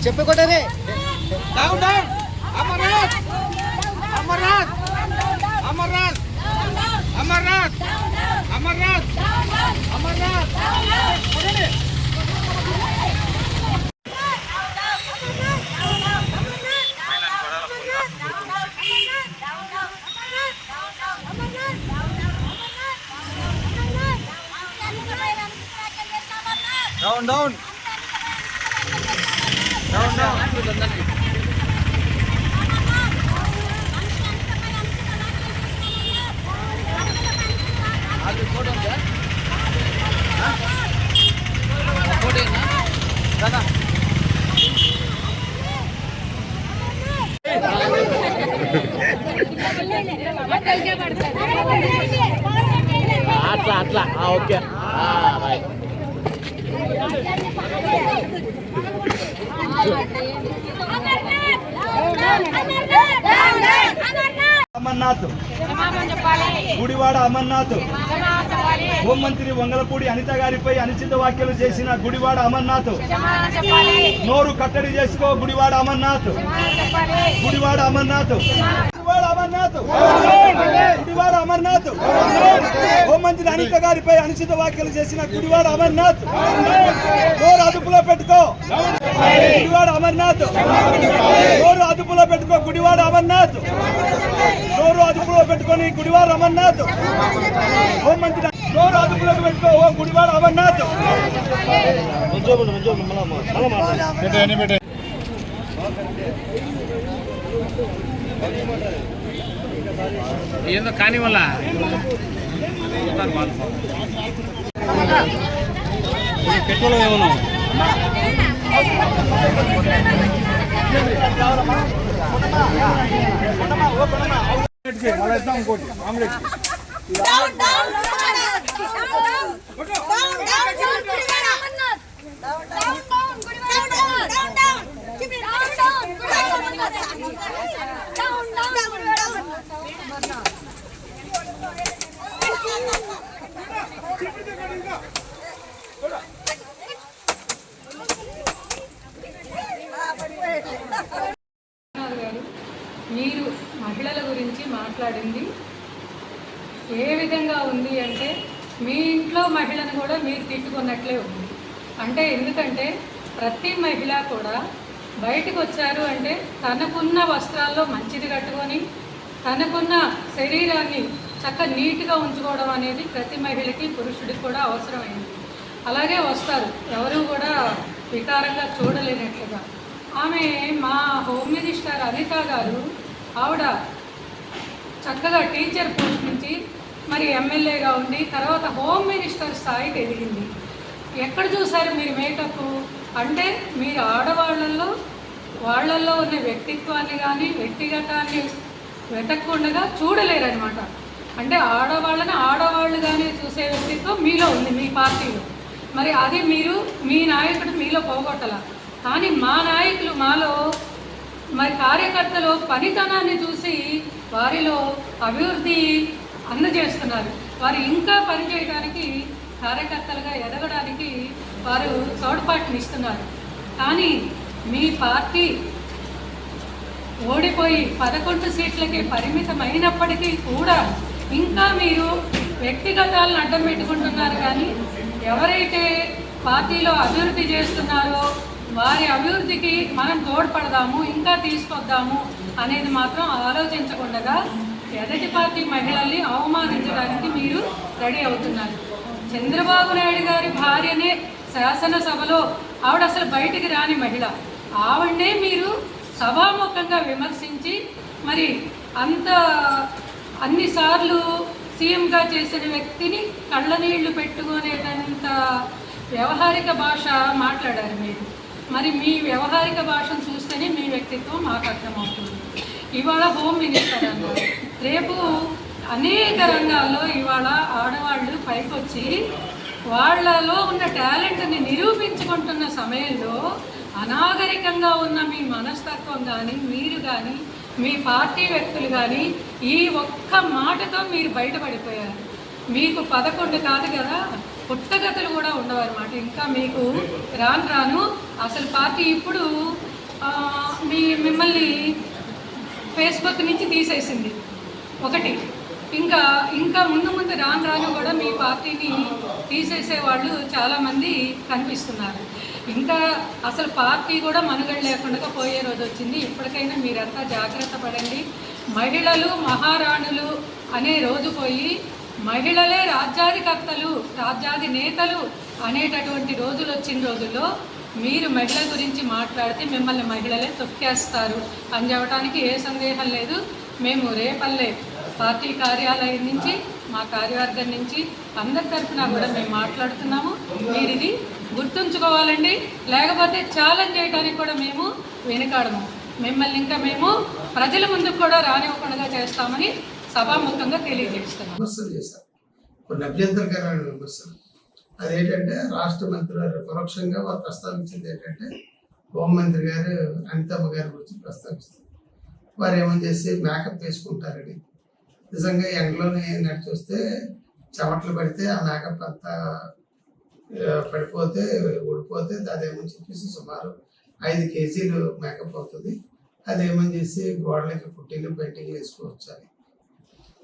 చెప్పి కొట్టరే Amarnath Amarnath Amarnath Amarnath Amarnath Amarnath down down down down అది ఫోటో ఉందా ఫోటో దాదా అట్లా అట్లా ఓకే రైట్ అమర్నాథ్ గుడివాడ అమర్నాథ్ హోంమంత్రి వంగలపూడి అనిత గారిపై అనుచిత వ్యాఖ్యలు చేసిన గుడివాడ అమర్నాథ్ నోరు కట్టడి చేసుకో గుడివాడ అమర్నాథ్ గుడివాడ అమర్నాథ్ గుడివాడ అమర్నాథ్ గుడివాడ అమర్నాథ్ హోంమంత్రి అనిత గారిపై అనుచిత వ్యాఖ్యలు చేసిన గుడివాడ అమర్నాథ్ నోరు అదుపులో పెట్టుకో గుడివాడ అమర్నాథ్ నోరు అదుపులో పెట్టుకో గుడివాడ అమర్నాథ్ నోరు అదుపులో పెట్టుకొని గుడివాడ అమర్నాథ్ హోంమంత్రి నోరు అదుపులో పెట్టుకో ఓ గుడివాడ అమర్నాథ్ ఏందో కానీ వల్ల పెట్రోల్ ఏమన్నా ఇంకోటి ఆమ్లెట్ మీరు మహిళల గురించి మాట్లాడింది ఏ విధంగా ఉంది అంటే మీ ఇంట్లో మహిళను కూడా మీరు తిట్టుకున్నట్లే ఉంది. అంటే ఎందుకంటే ప్రతి మహిళ కూడా బయటకు వచ్చారు అంటే తనకున్న వస్త్రాల్లో మంచిది కట్టుకొని తనకున్న శరీరాన్ని చక్కగా నీట్గా ఉంచుకోవడం అనేది ప్రతి మహిళకి పురుషుడికి కూడా అవసరమైంది. అలాగే వస్తారు, ఎవరు కూడా వికారంగా చూడలేనట్లుగా. ఆమె మా హోమ్ మినిస్టర్ అనిత గారు ఆవిడ చక్కగా టీచర్ పోస్ట్ నుంచి మరి ఎమ్మెల్యేగా ఉండి తర్వాత హోమ్ మినిస్టర్ స్థాయికి ఎదిగింది. ఎక్కడ చూసారు మీరు మేకప్ అంటే మీరు ఆడవాళ్ళల్లో వాళ్ళల్లో ఉన్న వ్యక్తిత్వాన్ని కానీ వ్యక్తిగతాన్ని వెతకకుండా చూడలేరనమాట. అంటే ఆడవాళ్ళని ఆడవాళ్ళుగానే చూసే వ్యక్తిత్వం మీలో ఉంది, మీ పార్టీలో. మరి అది మీరు మీ నాయకుడు మీలో పోగొట్టాల. కానీ మా నాయకులు మాలో మరి కార్యకర్తలు పనితనాన్ని చూసి వారిలో అభివృద్ధి అందజేస్తున్నారు. వారు ఇంకా పనిచేయడానికి కార్యకర్తలుగా ఎదగడానికి వారు తోడ్పాటునిస్తున్నారు. కానీ మీ పార్టీ ఓడిపోయి 11 సీట్లకి పరిమితమైనప్పటికీ కూడా ఇంకా మీరు వ్యక్తిగతాలను అడ్డం పెట్టుకుంటున్నారు. కానీ ఎవరైతే పార్టీలో అభివృద్ధి చేస్తున్నారో వారి అభివృద్ధికి మనం తోడ్పడదాము, ఇంకా తీసుకొద్దాము అనేది మాత్రం ఆలోచించకుండా ఎదటి పార్టీ మహిళల్ని అవమానించడానికి మీరు రెడీ అవుతున్నారు. చంద్రబాబు నాయుడు గారి భార్యనే శాసనసభలో ఆవిడ అసలు బయటికి రాని మహిళ, ఆవిడనే మీరు సభాముఖంగా విమర్శించి మరి అన్నిసార్లు సీఎంగా చేసిన వ్యక్తిని కళ్ళనీళ్లు పెట్టుకునేటంత వ్యవహారిక భాష మాట్లాడారు మీరు. మరి మీ వ్యవహారిక భాషను చూస్తేనే మీ వ్యక్తిత్వం మాకు అర్థమవుతుంది. ఇవాళ హోమ్ మినిస్టర్ అన్నారు, రేపు అనేక రంగాల్లో ఇవాళ ఆడవాళ్ళు పైకొచ్చి వాళ్ళలో ఉన్న టాలెంట్ని నిరూపించుకుంటున్న సమయంలో అనాగరికంగా ఉన్న మీ మనస్తత్వం కానీ మీరు కానీ మీ పార్టీ వ్యక్తులు కానీ ఈ ఒక్క మాటతో మీరు బయటపడిపోయారు. మీకు 11 కాదు కదా, పుట్టగతులు కూడా ఉండవన్నమాట. ఇంకా మీకు రాను రాను అసలు పార్టీ ఇప్పుడు మిమ్మల్ని ఫేస్బుక్ నుంచి తీసేసింది ఒకటి. ఇంకా ముందు రాను రాను కూడా మీ పార్టీని తీసేసే వాళ్ళు చాలామంది కనిపిస్తున్నారు. ఇంకా అసలు పార్టీ కూడా మనుగడ లేకుండా పోయే రోజు వచ్చింది. ఇప్పటికైనా మీరంతా జాగ్రత్త పడండి. మహిళలు మహారాణులు అనే రోజు పోయి మహిళలే రాజ్యాధికర్తలు, రాజ్యాధి నేతలు అనేటటువంటి రోజులు వచ్చిన రోజుల్లో మీరు మహిళల గురించి మాట్లాడితే మిమ్మల్ని మహిళలే తొక్కేస్తారు అని చెప్పడానికి ఏ సందేహం లేదు. మేము రేపల్లే పార్టీ కార్యాలయం నుంచి, మా కార్యవర్గం నుంచి అందరి తరఫున కూడా మేము మాట్లాడుతున్నాము. మీరు ఇది గుర్తుంచుకోవాలండి. లేకపోతే ఛాలెంజ్ చేయడానికి కూడా మేము వెనుకాడము. మిమ్మల్ని ఇంకా మేము ప్రజల ముందుకు కూడా రానివ్వకుండా చేస్తామని సభాముఖంగా తెలియజేస్తున్నాం. విమర్శలు చేశారు, కొన్ని అభ్యంతరకరమైన విమర్శలు. అదేంటంటే రాష్ట్ర మంత్రి గారు పరోక్షంగా వారు ప్రస్తావించింది ఏంటంటే హోంమంత్రి గారు అనితమ్మ గారి గురించి ప్రస్తావిస్తారు. వారు ఏమని చేసి మేకప్ వేసుకుంటారని, నిజంగా ఎండలోనే నడిచి వస్తే చెమటలు పడితే ఆ మేకప్ అంతా పడిపోతే ఊడిపోతే అదేమని చెప్పేసి సుమారు 5 కేజీలు మేకప్ అవుతుంది. అదేమని చేసి గోడలకి పుట్టిన పెయింటింగ్లు వేసుకోవచ్చాలి.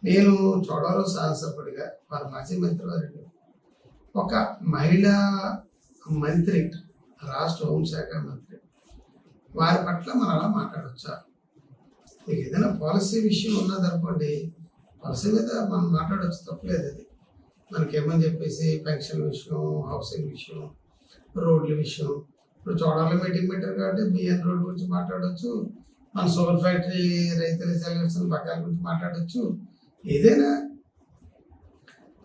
నేను చోడవరం శాసనసభ్యుడిగా వారి మాజీ మంత్రి వారు ఒక మహిళా మంత్రి, రాష్ట్ర హోంశాఖ మంత్రి, వారి పట్ల మనం అలా మాట్లాడవచ్చా? మీకు ఏదైనా పాలసీ విషయం ఉన్నదనుకోండి, పాలసీ మీద మనం మాట్లాడవచ్చు, తప్పలేదు. అది మనకేమని చెప్పేసి పెన్షన్ విషయం, హౌసింగ్ విషయం, రోడ్ల విషయం. ఇప్పుడు చోడవరంలో మీటింగ్ పెట్టారు కాబట్టి బిఎన్ రోడ్ గురించి మాట్లాడవచ్చు, మన షుగర్ ఫ్యాక్టరీ రైతులు చెల్లించిన బకాయిల గురించి మాట్లాడవచ్చు. ఏదైనా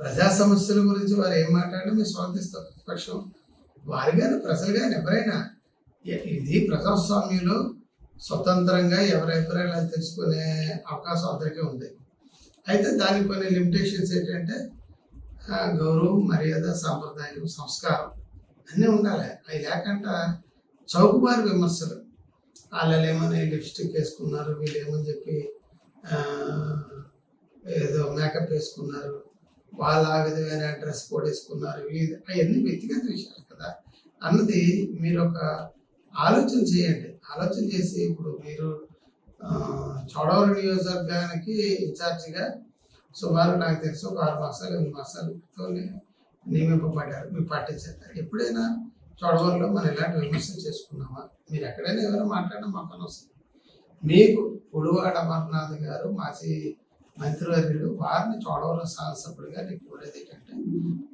ప్రజా సమస్యల గురించి వారు ఏం మాట్లాడినా మీరు స్వాగతిస్తారు. ప్రతిపక్షం వారు కానీ ప్రజలు కానీ ఎవరైనా, ఇది ప్రజాస్వామ్యంలో స్వతంత్రంగా ఎవరి అభిప్రాయాలు తెలుసుకునే అవకాశం అందరికీ ఉంది. అయితే దానికి కొన్ని లిమిటేషన్స్ ఏంటంటే గౌరవం, మర్యాద, సాంప్రదాయం, సంస్కారం అన్నీ ఉండాలి. అవి లేకుండా చౌకబారు విమర్శలు, వాళ్ళు ఏమని లిప్స్టిక్ వేసుకున్నారు, వీళ్ళు ఏమని చెప్పి ఏదో మేకప్ వేసుకున్నారు, వాళ్ళు ఆ విధమైన డ్రెస్ కోడ్ వేసుకున్నారు, అవన్నీ వ్యక్తిగత విషయాలు కదా అన్నది మీరు ఒక ఆలోచన చేయండి. ఆలోచన చేసి ఇప్పుడు మీరు చోడవరం నియోజకవర్గానికి ఇన్ఛార్జిగా సుమారు నాకు తెలిసి ఒక 6 మాసాలు 8 మాసాలతో నియమింపబడ్డారు మీ పార్టీ చేత. ఎప్పుడైనా చోడవరంలో మనం ఇలాంటి విమర్శలు చేసుకున్నామా? మీరు ఎక్కడైనా ఎవరైనా మాట్లాడినా మాకు అనవసరం. మీకు గుడివాడ అమర్నాథ్ గారు మాజీ మంత్రివర్యులు, వారిని చోడవరం శాసనసభ్యుడిగా నీకు కోరేది ఏంటంటే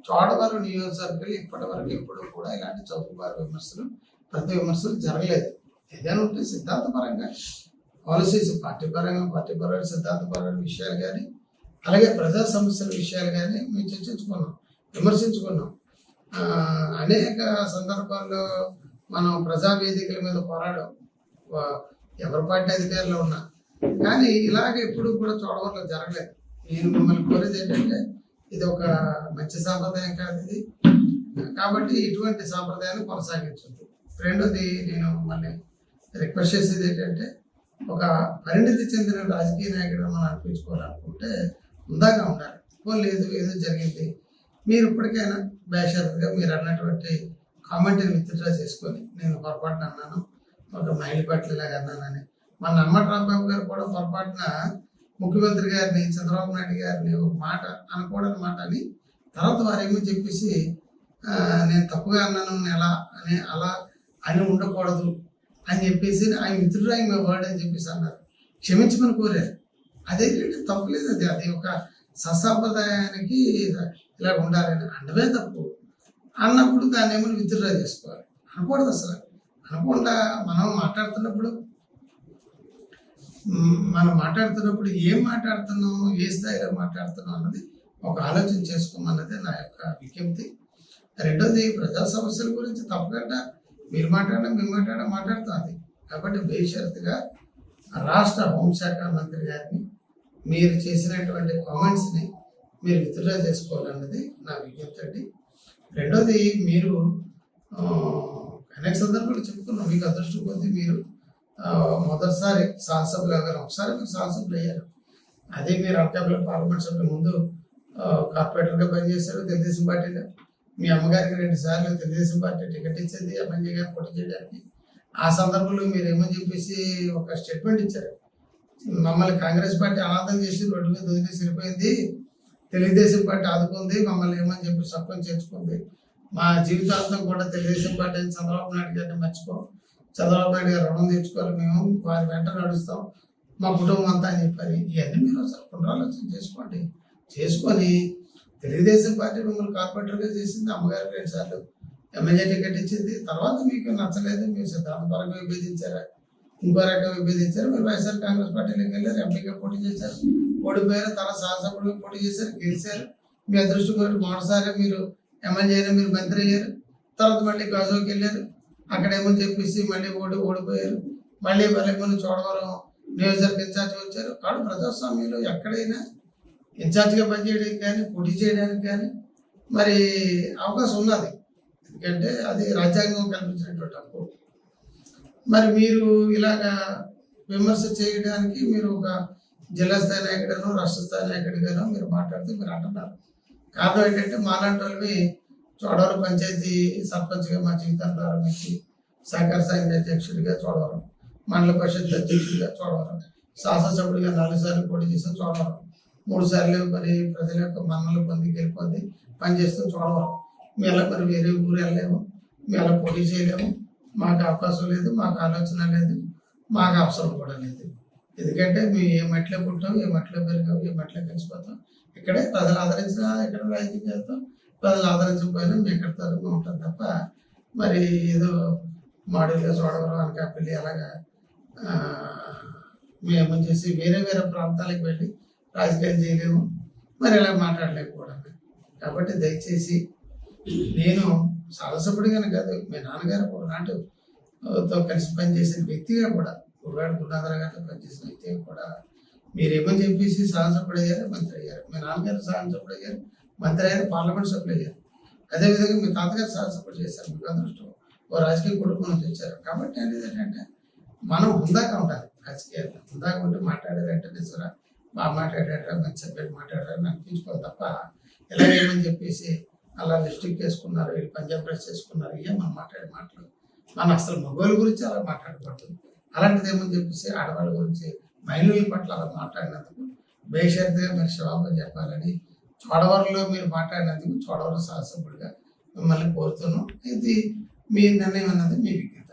చోడవరం నియోజకవర్గాలు ఇప్పటి వరకు ఎప్పుడు కూడా ఇలాంటి చౌకబారు విమర్శలు, ప్రతి విమర్శలు జరగలేదు. ఏదైనా ఉంటే సిద్ధాంతపరంగా పాలసీస్, పార్టీపరమైన సిద్ధాంతపరమైన విషయాలు కానీ, అలాగే ప్రజా సమస్యల విషయాలు కానీ మేము చర్చించుకున్నాం, విమర్శించుకున్నాం. అనేక సందర్భాల్లో మనం ప్రజావేదికల మీద పోరాడాం, ఎవరి పార్టీ అధికారులు ఉన్నా. కానీ ఇలాగ ఎప్పుడు కూడా చోడవరంలో జరగలేదు. నేను మిమ్మల్ని కోరేది ఏంటంటే ఇది ఒక మంచి సాంప్రదాయం కాదు ఇది, కాబట్టి ఇటువంటి సాంప్రదాయాన్ని కొనసాగించద్దు. రెండోది నేను మళ్ళీ రిక్వెస్ట్ చేసేది ఏంటంటే ఒక పరిణితి చెందిన రాజకీయ నాయకుడు మనం అనిపించుకోవాలనుకుంటే ఉందాగా ఉండాలి. లేదు ఏదో జరిగింది, మీరు ఇప్పటికైనా బేషరతుగా మీరు అన్నటువంటి కామెంట్ని విత్డ్రా చేసుకొని, నేను పొరపాటున అన్నాను, ఒక మహిళ పట్ల ఇలాగ అన్నానని. మన అమ్మటి రాంబాబు గారు కూడా పొరపాటున ముఖ్యమంత్రి గారిని, చంద్రబాబు నాయుడు గారిని ఒక మాట అనకూడని మాట అని తర్వాత వారేమో చెప్పేసి నేను తప్పుగా అన్నాను ఎలా అని, అలా అని ఉండకూడదు అని చెప్పేసి ఆయన విత్డ్రాయింగ్ మై వర్డ్ అని చెప్పేసి అన్నారు. క్షమించమని కోరారు. అదేంటంటే తప్పులేదు, అది ఒక సత్సాంప్రదాయానికి ఇలా ఉండాలని అనడమే తప్పు. అన్నప్పుడు దాన్ని ఏమో విత్డ్రా చేసుకోవాలి, అనకూడదు. అసలు అనకుండా మనం మాట్లాడుతున్నప్పుడు ఏం మాట్లాడుతున్నాం, ఏ స్థాయిలో మాట్లాడుతున్నాం అన్నది ఒక ఆలోచన చేసుకోమన్నది నా యొక్క విజ్ఞప్తి. రెండోది, ప్రజా సమస్యల గురించి తప్పకుండా మీరు మాట్లాడుతుంది. కాబట్టి బేషరతుగా రాష్ట్ర హోంశాఖ మంత్రి గారిని మీరు చేసినటువంటి కామెంట్స్ని మీరు విత్డ్రా చేసుకోవాలన్నది నా విజ్ఞప్తి అండి. రెండోది, మీరు అనేక సందర్భాలు చెప్పుకున్నాం, మీకు అదృష్టం కొద్దీ మీరు మొదటిసారి శాసనసభ్యులు గారు ఒకసారి మీరు శాసనసభ్యులు అయ్యారు. అదే మీరు అనకాపల్లి పార్లమెంట్ సభ్యుల ముందు కార్పొరేటర్గా పనిచేశారు తెలుగుదేశం పార్టీలో. మీ అమ్మగారికి 2 సార్లు తెలుగుదేశం పార్టీ టికెట్ ఇచ్చింది ఎమ్మెల్యేగా పోటీ చేయడానికి. ఆ సందర్భంలో మీరు ఏమని చెప్పేసి ఒక స్టేట్మెంట్ ఇచ్చారు, మమ్మల్ని కాంగ్రెస్ పార్టీ అనాథం చేసి రోడ్డు మీద వదిలేసి వెళ్ళిపోయింది, తెలుగుదేశం పార్టీ ఆదుకుంది, మమ్మల్ని ఏమని చెప్పి సర్పంచ్ చేర్చుకుంది, మా జీవితాంతం కూడా తెలుగుదేశం పార్టీ చంద్రబాబు నాయుడు గారిని మర్చిపో, చంద్రబాబు నాయుడు గారు రుణం తెచ్చుకోవాలి, మేము వారి వెంట నడుస్తాం, మా కుటుంబం అంతా అని చెప్పని. ఇవన్నీ మీరు ఒకసారి పునరాలోచన చేసుకోండి. చేసుకొని తెలుగుదేశం పార్టీ మిమ్మల్ని కార్పొరేటర్గా చేసింది, అమ్మగారికి 2 సార్లు ఎమ్మెల్యే టికెట్ ఇచ్చింది. తర్వాత మీకు నచ్చలేదు, మీరు సిద్ధాంతపరంగా విభేదించారా, ఇంకో రకంగా విభేదించారు, మీరు వైఎస్ఆర్ కాంగ్రెస్ పార్టీలోకి వెళ్ళారు, ఎంపీగా పోటీ చేశారు, ఓడిపోయారు, తర్వాత శాసనసభ్యుడిగా పోటీ చేశారు, గెలిచారు. మీ అదృష్టం కొరకు మొదటిసారి మీరు ఎమ్మెల్యే అయినా మీరు మంత్రి అయ్యారు. తర్వాత మళ్ళీ గాజుకి వెళ్ళారు, అక్కడేమని చెప్పేసి మళ్ళీ ఓడిపోయారు. మళ్ళీ మన చోడవరం నియోజకవర్గ ఇన్ఛార్జ్ వచ్చారు. కాదు ప్రజాస్వామ్యంలో ఎక్కడైనా ఇన్ఛార్జిగా పనిచేయడానికి కానీ పోటీ చేయడానికి కానీ మరి అవకాశం ఉన్నది, ఎందుకంటే అది రాజ్యాంగం కల్పించినటువంటి హక్కు. మరి మీరు ఇలాగా విమర్శ చేయడానికి మీరు ఒక జిల్లా స్థాయి నాయకుడిగానో రాష్ట్ర స్థాయి నాయకుడిగానో మీరు మాట్లాడితే మీరు అంటున్నారు. కారణం ఏంటంటే మాలాంటి వాళ్ళవి చోడవరం పంచాయతీ సర్పంచ్గా మా జీవితాన్ని ప్రారంభించి సహకార సంఘ అధ్యక్షుడిగా చోడవరం, మండల పరిషత్ అధ్యక్షుడిగా చోడవరం, శాసనసభ్యుడిగా 4 సార్లు పోటీ చేసిన చోడవరం, 3 సార్లు మరి ప్రజల యొక్క మన్నలు పొంది గెలుపొంది పనిచేస్తూ చోడవరం. మేము అలా మరి వేరే ఊరు వెళ్ళలేము, మేము అలా పోటీ చేయలేము, మాకు అవకాశం లేదు, మాకు ఆలోచన లేదు, మాకు అవసరం కూడా లేదు. ఎందుకంటే మేము ఏ మట్టిలో పుట్టాం, ఏ మట్టిలో పెరిగాం, ఏ మట్టిలో కలిసిపోతాం. ఇక్కడే ప్రజలు ఆదరించినా ఇక్కడ రాజకీయం చేస్తాం, ప్రజలు ఆదరించకపోయినా మేము ఎక్కడితో ఉంటాం తప్ప మరి ఏదో మాడూరులో చోడవరం అనకాపల్లి అలాగా మేము చేసి వేరే వేరే ప్రాంతాలకు వెళ్ళి రాజకీయాలు చేయలేము, మరి ఇలా మాట్లాడలేకపోవడం. కాబట్టి దయచేసి నేను శాసనసభ్యుడిగానే కాదు, మీ నాన్నగారు ఒకనాటితో కలిసి పనిచేసిన వ్యక్తిగా కూడా, గురువాడ గురునాథరావు గారితో పనిచేసిన వ్యక్తిగా కూడా మీరేమని చెప్పేసి శాసనసభ్యుడు అయ్యారు, మంత్రి అయ్యారు. మీ నాన్నగారు శాసనసభ్యుడు అయ్యారు, మంత్రి అయ్యారు, పార్లమెంట్ సభ్యులు అయ్యారు. అదేవిధంగా మీ తాతగారు శాసనసభ్యుడు చేశారు, మీకు అదృష్టం ఓ రాజకీయ కుటుంబం నుంచి వచ్చారు. కాబట్టి అనేది ఏంటంటే మనం హుందాగా ఉండాలి, రాజకీయాల్లో హుందాగా ఉంటే మాట్లాడారంటే నిజరా బాగా మాట్లాడారా, మంచి సభ్యులు మాట్లాడారా అని అనిపించుకోవాలి తప్ప ఇలాగేమని చెప్పేసి అలా లిస్టిక్ చేసుకున్నారు, వీళ్ళు పంజాబ్ డ్రెస్ చేసుకున్నారు, ఇవే మనం మాట్లాడే మాటలు. మనం అసలు మగవాళ్ళ గురించి అలా మాట్లాడకూడదు. అలాంటిది ఏమని చెప్పేసి ఆడవాళ్ళ గురించి మహిళల పట్ల అలా మాట్లాడినందుకు బేషరతుగా మీరు క్షమాపణ చెప్పాలని చోడవరంలో మీరు మాట్లాడినందుకు చోడవరం శాసనసభ్యుడిగా మిమ్మల్ని కోరుతున్నాం. ఇది మీ నిర్ణయం అన్నది మీ విజ్ఞప్తి.